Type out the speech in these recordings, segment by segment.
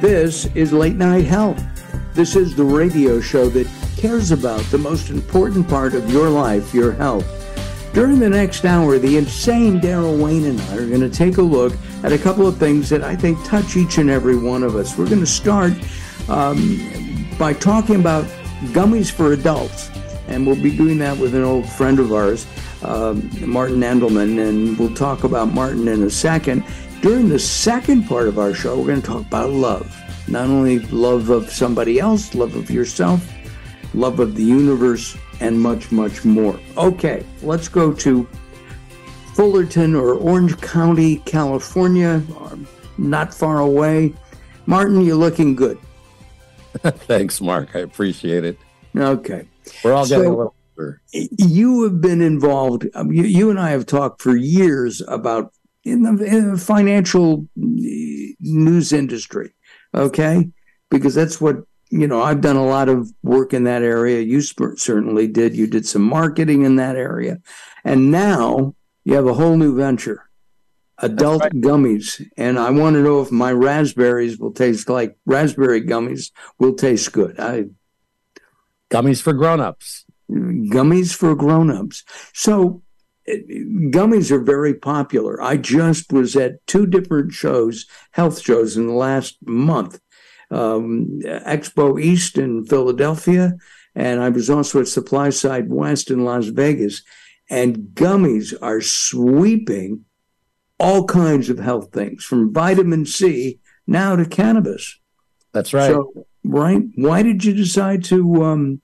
This is Late Night Health. This is the radio show that cares about the most important part of your life, your health. During the next hour, the insane Daryl Wayne and I are going to take a look at a couple of things that I think touch each and every one of us. We're going to start by talking about gummies for adults. And we'll be doing that with an old friend of ours, Martin Andelman, and we'll talk about Martin in a second. During the second part of our show, we're going to talk about love. Not only love of somebody else, love of yourself, love of the universe, and much, much more. Okay, let's go to Fullerton or Orange County, California, not far away. Martin, you're looking good. Thanks, Mark. I appreciate it. Okay. We're all getting a little older. You have been involved. You and I have talked for years about in the financial news industry, okay? Because that's what, I've done a lot of work in that area. You certainly did. You did some marketing in that area. And now you have a whole new venture, adult gummies. And I want to know if my raspberries will taste like raspberry gummies will taste good. Gummies for grown-ups. Gummies for grown-ups. So gummies are very popular. I just was at two different shows, health shows, in the last month. Expo East in Philadelphia, and I was also at Supply Side West in Las Vegas. And gummies are sweeping all kinds of health things, from vitamin C now to cannabis. That's right. So, right. Why did you decide to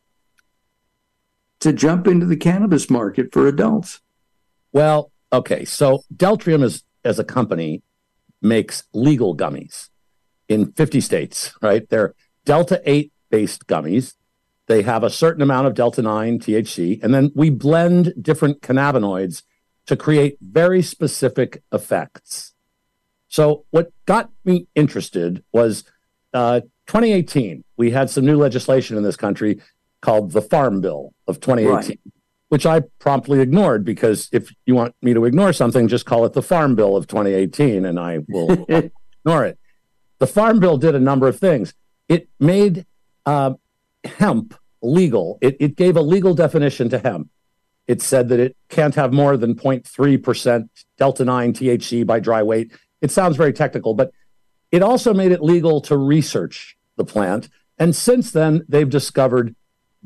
jump into the cannabis market for adults? Well, okay. So Deltrium as a company makes legal gummies in 50 states, right? They're Delta-8 based gummies. They have a certain amount of Delta-9 THC, and then we blend different cannabinoids to create very specific effects. So what got me interested was 2018, we had some new legislation in this country called the Farm Bill of 2018, right, which I promptly ignored, because if you want me to ignore something, just call it the Farm Bill of 2018 and I will ignore it. The Farm Bill did a number of things. It made hemp legal. It gave a legal definition to hemp. It said that it can't have more than 0.3% Delta-9 THC by dry weight. It sounds very technical, but it also made it legal to research the plant. And since then, they've discovered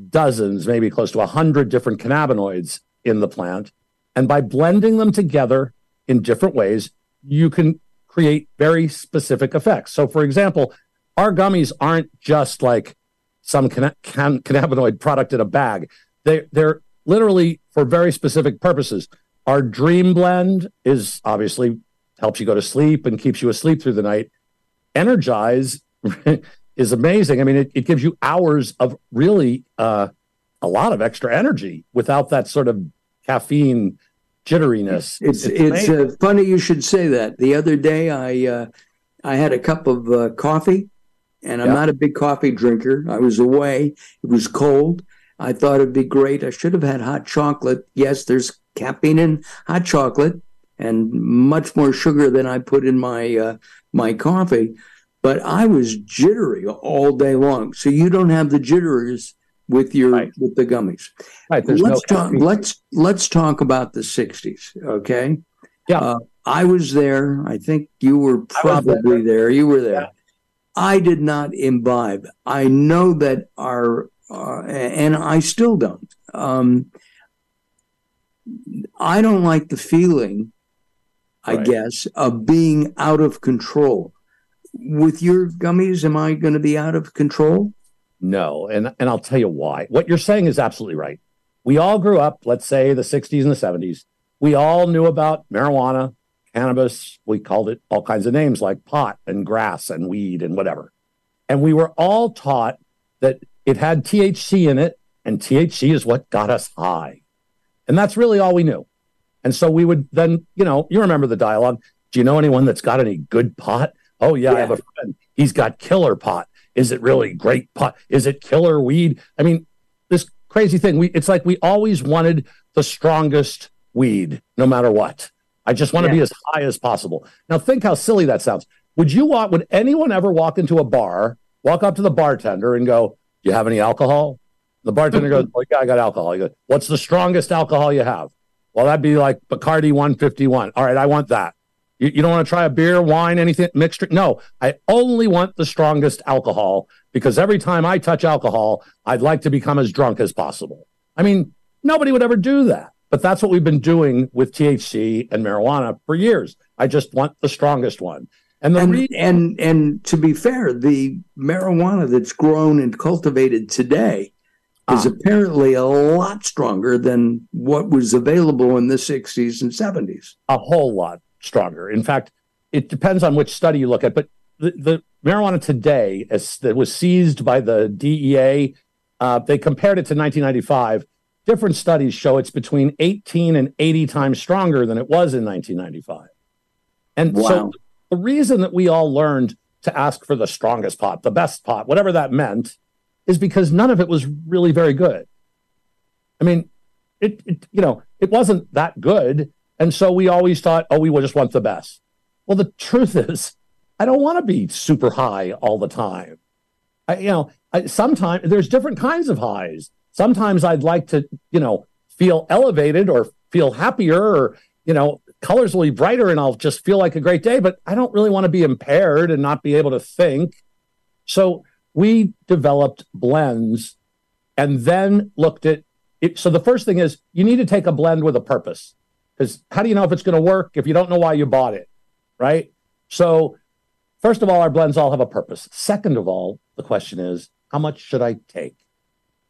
dozens, maybe close to 100 different cannabinoids in the plant. And by blending them together in different ways, you can create very specific effects. So, for example, our gummies aren't just like some cannabinoid product in a bag. They're literally for very specific purposes. Our Dream Blend is obviously helps you go to sleep and keeps you asleep through the night. Energize is amazing. I mean, it gives you hours of really a lot of extra energy without that sort of caffeine jitteriness. It's funny you should say that. The other day, I had a cup of coffee, and I'm not a big coffee drinker. I was away. It was cold. I thought it'd be great. I should have had hot chocolate. Yes, there's caffeine in hot chocolate and much more sugar than I put in my coffee. But I was jittery all day long. So you don't have the jitters with with the gummies. Right. Let's talk about the 60s, okay? Yeah. I was there. I think you were probably there. You were there. Yeah. I did not imbibe. I know that and I still don't. I don't like the feeling, I guess, of being out of control. With your gummies, am I going to be out of control? No, and I'll tell you why. What you're saying is absolutely right. We all grew up, let's say, the 60s and the 70s. We all knew about marijuana, cannabis. We called it all kinds of names like pot and grass and weed and whatever. And we were all taught that it had THC in it, and THC is what got us high. And that's really all we knew. And so we would then, you remember the dialogue. Do you know anyone that's got any good pot? Oh, yeah, I have a friend. He's got killer pot. Is it really great pot? Is it killer weed? I mean, this crazy thing. It's like we always wanted the strongest weed, no matter what. I just want to be as high as possible. Now, think how silly that sounds. Would anyone ever walk into a bar, walk up to the bartender and go, "Do you have any alcohol?" The bartender goes, "Oh, yeah, I got alcohol." He goes, "What's the strongest alcohol you have?" "Well, that'd be like Bacardi 151. All right, I want that. You don't want to try a beer, wine, anything, mixed drink? No, I only want the strongest alcohol because every time I touch alcohol, I'd like to become as drunk as possible." I mean, nobody would ever do that. But that's what we've been doing with THC and marijuana for years. I just want the strongest one. And to be fair, the marijuana that's grown and cultivated today is apparently a lot stronger than what was available in the 60s and 70s. A whole lot stronger. In fact, it depends on which study you look at. But the marijuana today, that was seized by the DEA, they compared it to 1995. Different studies show it's between 18 and 80 times stronger than it was in 1995. And so the reason that we all learned to ask for the strongest pot, the best pot, whatever that meant, is because none of it was really very good. I mean, it wasn't that good. And so we always thought, we will just want the best. Well, the truth is, I don't want to be super high all the time. Sometimes there's different kinds of highs. Sometimes I'd like to, feel elevated or feel happier or, colors will be brighter and I'll just feel like a great day, but I don't really want to be impaired and not be able to think. So we developed blends and then looked at it. So the first thing is you need to take a blend with a purpose, because how do you know if it's going to work if you don't know why you bought it, right? So first of all, our blends all have a purpose. Second of all, the question is, how much should I take?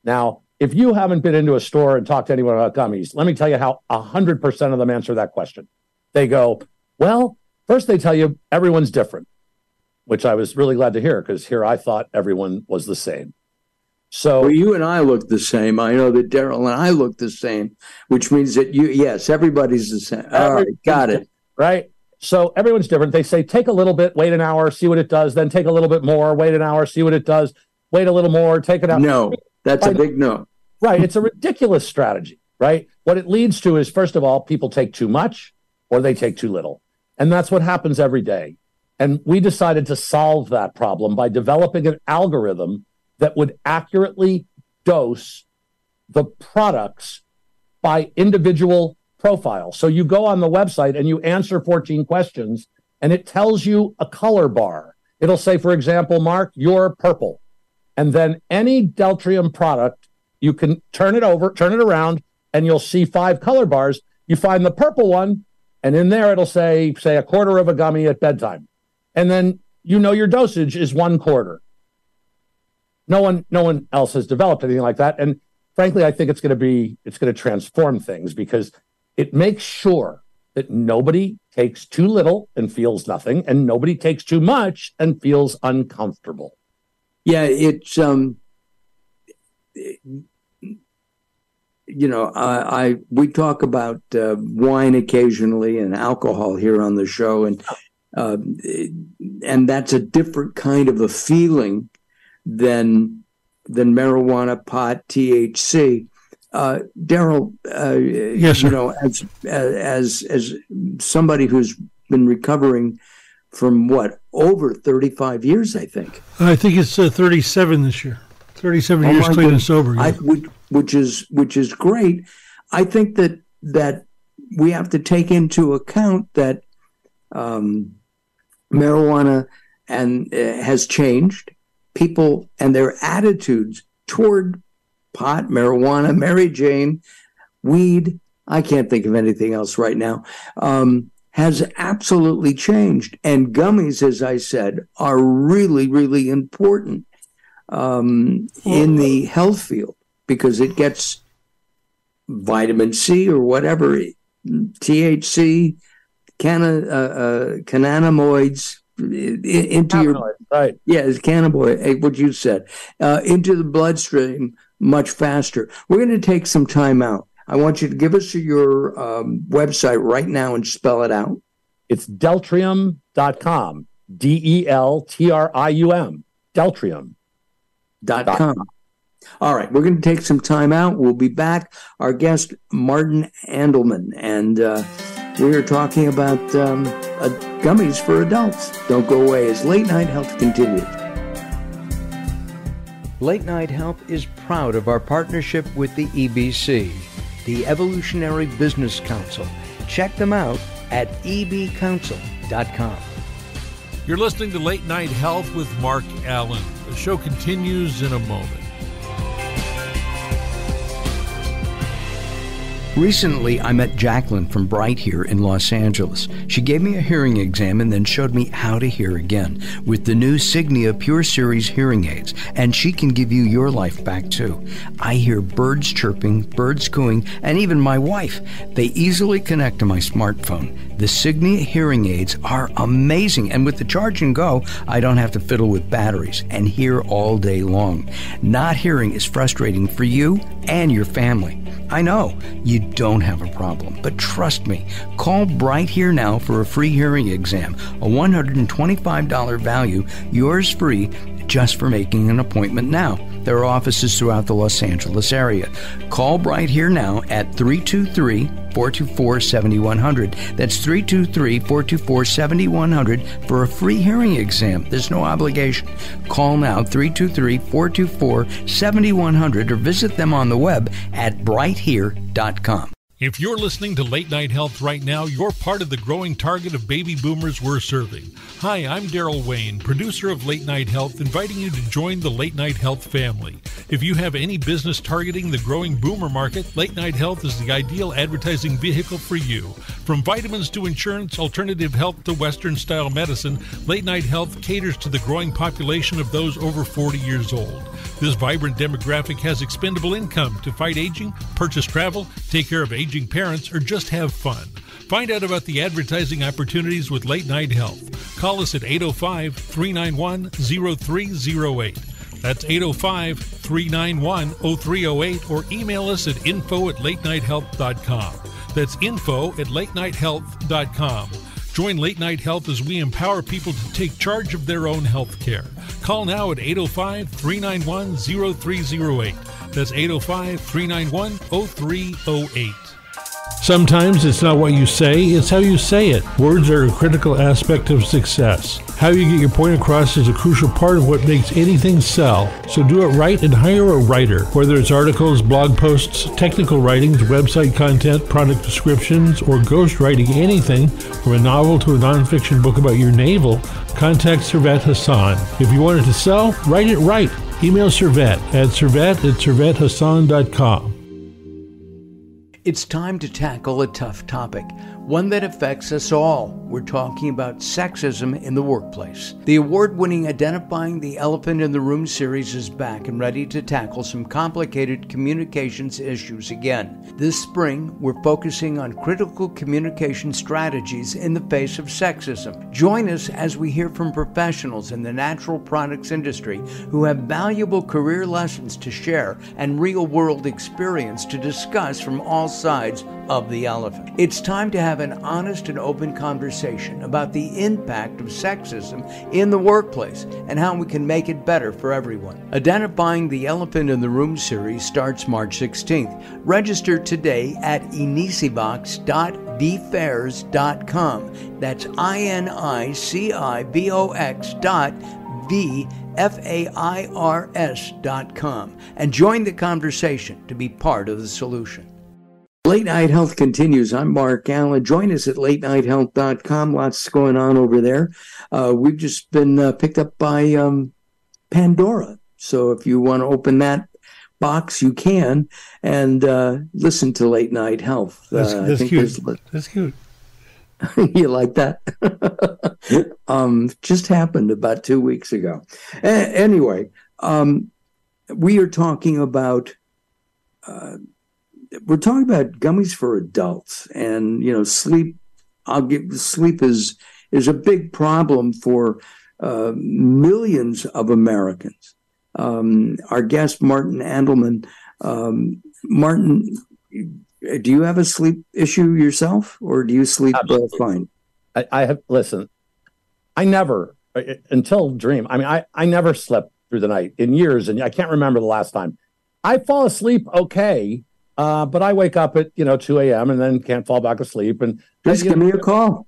Now, if you haven't been into a store and talked to anyone about gummies, let me tell you how 100% of them answer that question. They go, well, first they tell you everyone's different, which I was really glad to hear, because here I thought everyone was the same. So you and I look the same. I know that Daryl and I look the same, which means that everybody's the same. All right, got it. Right? So everyone's different. They say, take a little bit, wait an hour, see what it does, then take a little bit more, wait an hour, see what it does, wait a little more, take it out. No. That's a big no. Right. It's a ridiculous strategy, right? What it leads to is, first of all, people take too much or they take too little. And that's what happens every day. And we decided to solve that problem by developing an algorithm that would accurately dose the products by individual profile. So you go on the website and you answer 14 questions and it tells you a color bar. It'll say, for example, Mark, you're purple. And then any Deltrium product, you can turn it around, and you'll see 5 color bars. You find the purple one, and in there it'll say a quarter of a gummy at bedtime. And then your dosage is 1/4. No one else has developed anything like that. And frankly, I think it's going to transform things, because it makes sure that nobody takes too little and feels nothing, and nobody takes too much and feels uncomfortable. Yeah, it's we talk about wine occasionally and alcohol here on the show, and that's a different kind of a feeling than marijuana, pot, THC. Daryl, yes, as somebody who's been recovering from over 35 years, I think. I think it's 37 this year. 37 years clean and sober. Yeah. Which is great. I think that we have to take into account that marijuana has changed. People and their attitudes toward pot, marijuana, Mary Jane, weed, I can't think of anything else right now, has absolutely changed. And gummies, as I said, are really, really important in the health field, because it gets vitamin C or whatever, THC, cannabinoids into your right. Yeah, it's cannabinoid, what you said, into the bloodstream much faster. We're going to take some time out. I want you to give us your website right now and spell it out. It's Deltrium.com, Deltrium, Deltrium.com. All right, we're going to take some time out. We'll be back. Our guest, Martin Andelman, and we are talking about gummies for adults. Don't go away as Late Night Health continues. Late Night Health is proud of our partnership with the EBC, the Evolutionary Business Council. Check them out at ebcouncil.com. You're listening to Late Night Health with Mark Alyn. The show continues in a moment. Recently, I met Jacqueline from Bright here in Los Angeles. She gave me a hearing exam and then showed me how to hear again with the new Signia Pure Series hearing aids, and she can give you your life back too. I hear birds chirping, birds cooing, and even my wife. They easily connect to my smartphone. The Signia hearing aids are amazing, and with the charge and go, I don't have to fiddle with batteries and hear all day long. Not hearing is frustrating for you and your family. I know you don't have a problem, but trust me, call Bright Here now for a free hearing exam, a $125 value, yours free, just for making an appointment now. There are offices throughout the Los Angeles area. Call Bright Here now at 323-424-7100. That's 323-424-7100 for a free hearing exam. There's no obligation. Call now, 323-424-7100, or visit them on the web at brighthere.com. If you're listening to Late Night Health right now, you're part of the growing target of baby boomers we're serving. Hi, I'm Daryl Wayne, producer of Late Night Health, inviting you to join the Late Night Health family. If you have any business targeting the growing boomer market, Late Night Health is the ideal advertising vehicle for you. From vitamins to insurance, alternative health to Western-style medicine, Late Night Health caters to the growing population of those over 40 years old. This vibrant demographic has expendable income to fight aging, purchase travel, take care of aging parents, or just have fun. Find out about the advertising opportunities with Late Night Health. Call us at 805-391-0308. That's 805-391-0308, or email us at info@latenighthealth.com. That's info@latenighthealth.com. Join Late Night Health as we empower people to take charge of their own health care. Call now at 805-391-0308. That's 805-391-0308. Sometimes it's not what you say, it's how you say it. Words are a critical aspect of success. How you get your point across is a crucial part of what makes anything sell. So do it right and hire a writer. Whether it's articles, blog posts, technical writings, website content, product descriptions, or ghostwriting anything from a novel to a nonfiction book about your navel, contact Servet Hassan. If you want it to sell, write it right. Email Servet at servet@servethassan.com. It's time to tackle a tough topic, one that affects us all. We're talking about sexism in the workplace. The award-winning Identifying the Elephant in the Room series is back and ready to tackle some complicated communications issues again. This spring, we're focusing on critical communication strategies in the face of sexism. Join us as we hear from professionals in the natural products industry who have valuable career lessons to share and real-world experience to discuss from all sides of the elephant. It's time to have an honest and open conversation about the impact of sexism in the workplace and how we can make it better for everyone. Identifying the Elephant in the Room series starts March 16th. Register today at inicibox.vfairs.com. That's INICIBOX.VFAIRS.com and join the conversation to be part of the solution. Late Night Health continues. I'm Mark Alyn. Join us at latenighthealth.com. Lots going on over there. We've just been picked up by Pandora. So if you want to open that box, you can, and listen to Late Night Health. That's cute. That's cute. You like that? Just happened about 2 weeks ago. Anyway, we are talking about gummies for adults, and sleep. Sleep is a big problem for millions of Americans. Our guest, Martin Andelman. Martin, do you have a sleep issue yourself, or do you sleep fine? I have. Listen, I never, until Dream. I mean, I never slept through the night in years, and I can't remember the last time. I fall asleep okay. But I wake up at 2 a.m. and then can't fall back asleep. And just give me a call.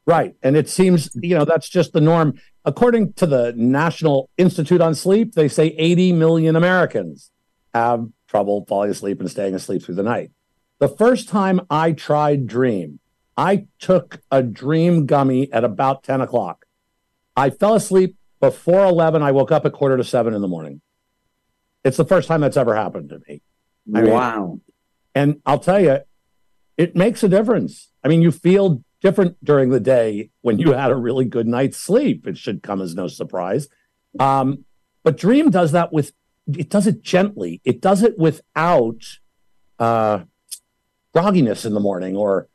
Right. And it seems, that's just the norm. According to the National Institute on Sleep, they say 80 million Americans have trouble falling asleep and staying asleep through the night. The first time I tried Dream, I took a Dream gummy at about 10 o'clock. I fell asleep before 11. I woke up at 6:45 in the morning. It's the first time that's ever happened to me. Wow. And I'll tell you, it makes a difference. I mean, you feel different during the day when you had a really good night's sleep. It should come as no surprise. But Dream does that it does it gently. It does it without grogginess in the morning or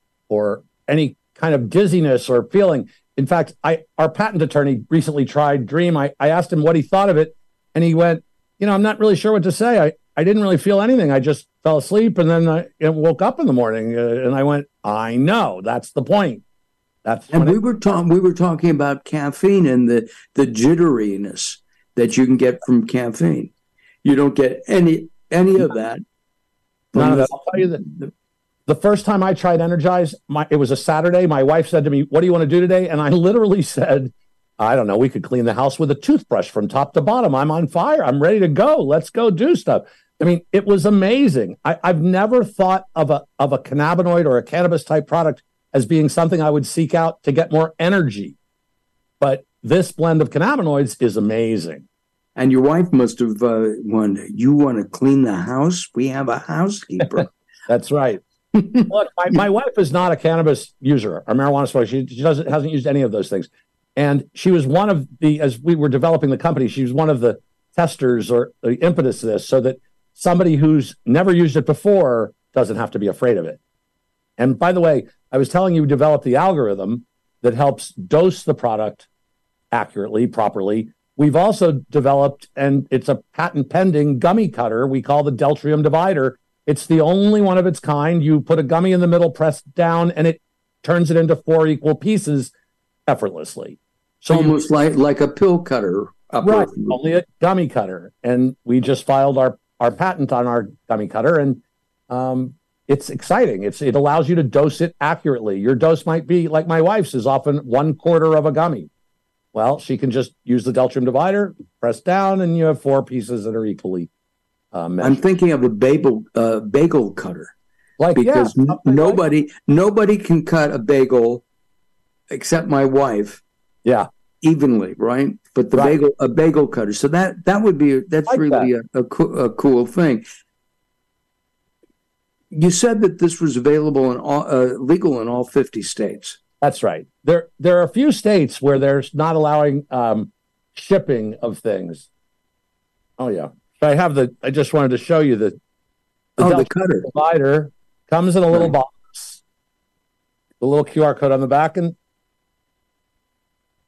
any kind of dizziness or feeling. In fact, our patent attorney recently tried Dream. I asked him what he thought of it, and he went, I'm not really sure what to say. I didn't really feel anything. I just fell asleep, and then I woke up in the morning, and I went, I know, that's the point. We were talking about caffeine and the jitteriness that you can get from caffeine. You don't get any of that. None of that. I'll tell you that the first time I tried Energize, it was a Saturday. My wife said to me, "What do you want to do today?" And I literally said, I don't know, we could clean the house with a toothbrush from top to bottom. I'm on fire. I'm ready to go. Let's go do stuff. I mean, it was amazing. I've never thought of a cannabinoid or a cannabis type product as being something I would seek out to get more energy. But this blend of cannabinoids is amazing. And your wife must have wondered, you want to clean the house? We have a housekeeper. That's right. Look, my wife is not a cannabis user or marijuana smoker. She hasn't used any of those things. And she was one of as we were developing the company, she was one of the testers or the impetus of this so that somebody who's never used it before doesn't have to be afraid of it. And by the way, I was telling you, we developed the algorithm that helps dose the product accurately, properly. We've also developed, and it's a patent pending gummy cutter we call the Deltrium Divider. It's the only one of its kind. You put a gummy in the middle, press down, and it turns it into 4 equal pieces effortlessly. So almost like a pill cutter. Right, only a gummy cutter. And we just filed our patent on our gummy cutter, and it's exciting. It allows you to dose it accurately. Your dose might be, like my wife's, is often 1/4 of a gummy. Well, she can just use the Deltrium Divider, press down, and you have 4 pieces that are equally measured. I'm thinking of a bagel cutter. Because nobody can cut a bagel except my wife. Yeah. Evenly, right? But a bagel cutter. So that's really a cool thing. You said that this was available and legal in all 50 states. That's right. There are a few states where there's not allowing shipping of things. Oh yeah. I just wanted to show you the cutter Divider comes in a little box. The little QR code on the back, and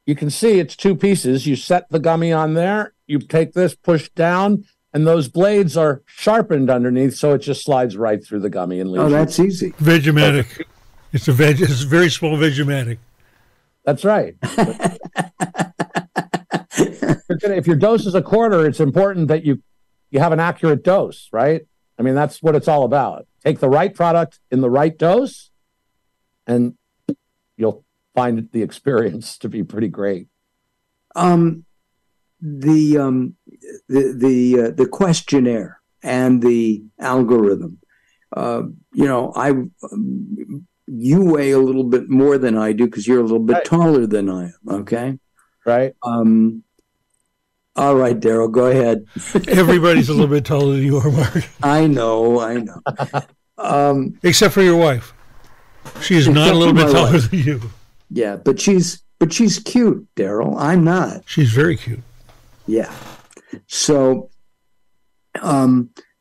you can see it's 2 pieces. You set the gummy on there, you take this, push down, and those blades are sharpened underneath, so it just slides right through the gummy and leaves. Oh, that's easy. Vegematic. It's a very small Vegematic. That's right. If your dose is 1/4, it's important that you have an accurate dose, right? I mean, that's what it's all about. Take the right product in the right dose, and you'll find the experience to be pretty great. The questionnaire and the algorithm. You weigh a little bit more than I do because you're a little bit taller than I am. Okay, right. All right, Daryl, go ahead. Everybody's a little bit taller than you are, Mark. I know. Except for your wife. She's not a little bit taller than you. Yeah, but she's cute, Daryl. I'm not. She's very cute. Yeah. So,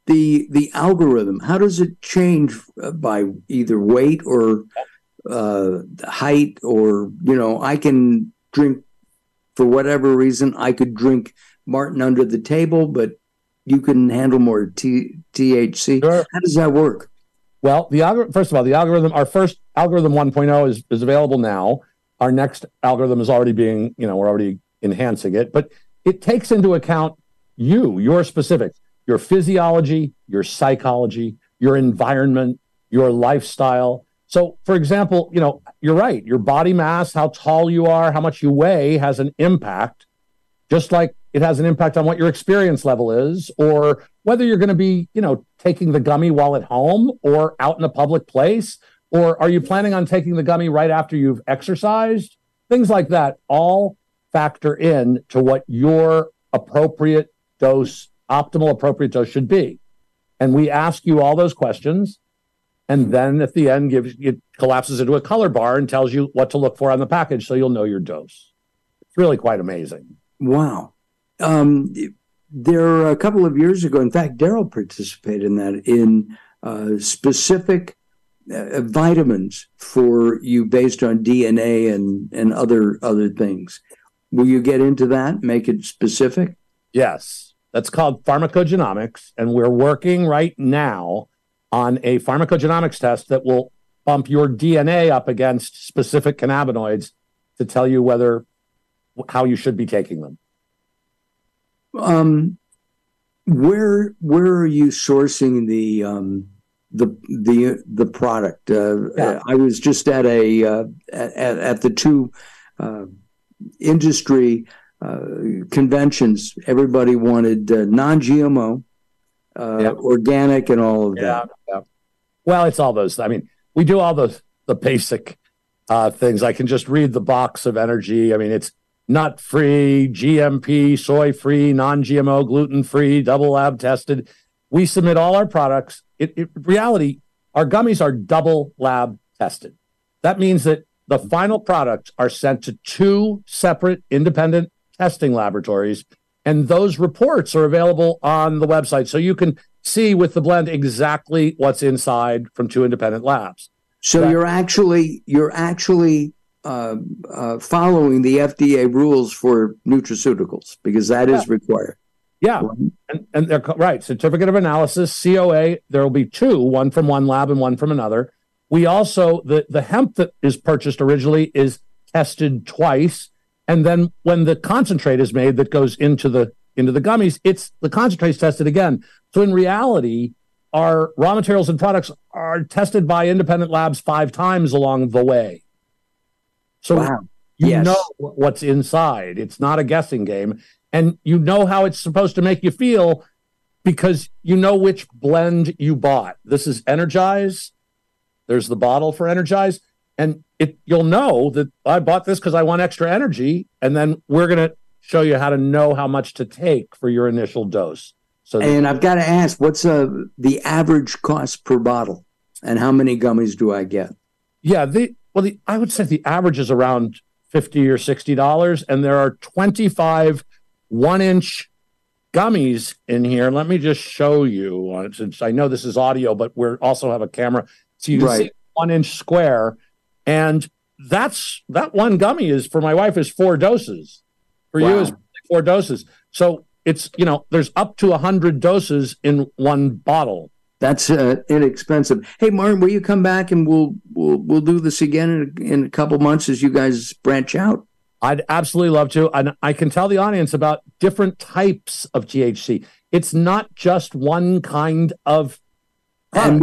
the algorithm, how does it change by either weight or height, or I can drink for whatever reason. I could drink Martin under the table, but you can handle more THC. Sure. How does that work? Well, first of all, the algorithm, our first algorithm 1.0 is available now. Our next algorithm is already being, we're already enhancing it, but it takes into account your specifics, your physiology, your psychology, your environment, your lifestyle. So, for example, you're right. Your body mass, how tall you are, how much you weigh has an impact, just like it has an impact on what your experience level is, or whether you're going to be, taking the gummy while at home or out in a public place, or are you planning on taking the gummy right after you've exercised? Things like that all factor in to what your optimal appropriate dose should be. And we ask you all those questions. And then at the end, it collapses into a color bar and tells you what to look for on the package so you'll know your dose. It's really quite amazing. Wow. There are a couple of years ago, in fact, Daryl participated in that, in specific vitamins for you based on DNA and other things. Will you get into that, make it specific? Yes. That's called pharmacogenomics. And we're working right now on a pharmacogenomics test that will bump your DNA up against specific cannabinoids to tell you how you should be taking them. Where are you sourcing the product? I was just at the two industry conventions. Everybody wanted non-GMO, organic, and all of that. Yeah. Well, it's all those. I mean, we do all the basic things. I can just read the box of energy. I mean, it's nut-free, GMP, soy-free, non-GMO, gluten-free, double lab tested. We submit all our products. In reality, our gummies are double lab tested. That means that the final products are sent to two separate independent testing laboratories, and those reports are available on the website. So you can see with the blend exactly what's inside from two independent labs. So you're actually following the FDA rules for nutraceuticals, because that is required. Yeah, and they're right. Certificate of analysis, COA. There will be two, one from one lab and one from another. We also the hemp that is purchased originally is tested twice, and then when the concentrate is made that goes into the gummies, the concentrate's tested again. So in reality, our raw materials and products are tested by independent labs 5 times along the way. So you know what's inside. It's not a guessing game. And you know how it's supposed to make you feel because you know which blend you bought. This is Energize. There's the bottle for Energize. And you'll know that I bought this because I want extra energy. And then we're going to show you how to know how much to take for your initial dose. And I've got to ask, what's the average cost per bottle? And how many gummies do I get? Yeah, I would say the average is around $50 or $60. And there are 25 1-inch gummies in here. Let me just show you, since I know this is audio, but we also have a camera. So you can see 1-inch square. And that one gummy is, for my wife, is 4 doses. For you is 4 doses. So it's, there's up to 100 doses in one bottle. That's inexpensive. Hey, Martin, will you come back and we'll do this again in a couple months as you guys branch out? I'd absolutely love to. And I can tell the audience about different types of THC. It's not just one kind of product. And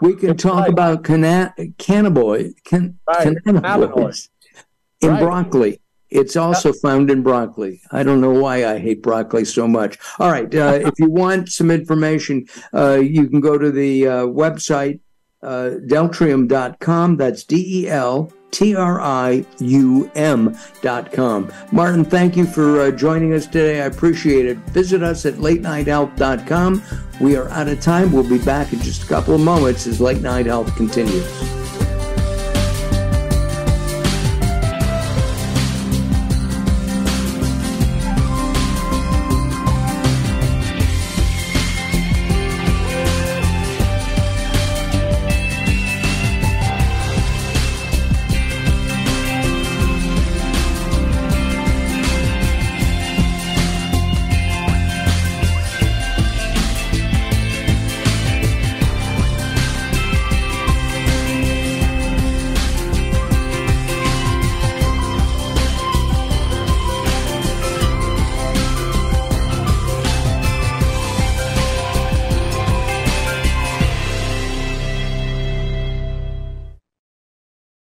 we can talk about cannabinoids in broccoli. It's also found in broccoli. I don't know why I hate broccoli so much. All right. If you want some information, you can go to the website, Deltrium.com. That's DeltriumDividerTM.com. Martin, thank you for joining us today. I appreciate it. Visit us at LateNightHealth.com. We are out of time. We'll be back in just a couple of moments as Late Night Health continues.